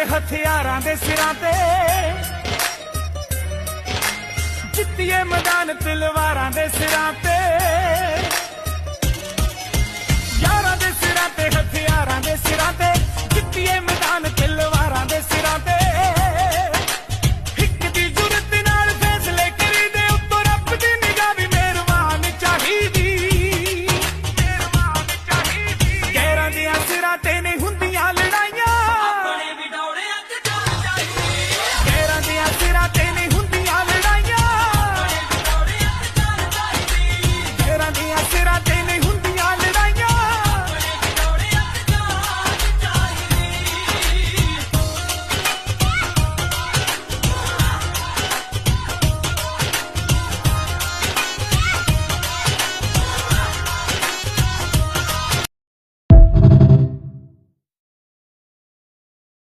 ਤੇ ਹਥਿਆਰਾਂ ਦੇ ਸਿਰਾਂ ਤੇ, ਜਿੱਤੀਏ ਮੈਦਾਨ ਤਲਵਾਰਾਂ ਦੇ ਸਿਰਾਂ ਤੇ, ਯਾਰਾਂ ਦੇ ਸਿਰਾਂ ਤੇ ਹਥਿਆਰਾਂ ਦੇ ਸਿਰਾਂ ਤੇ।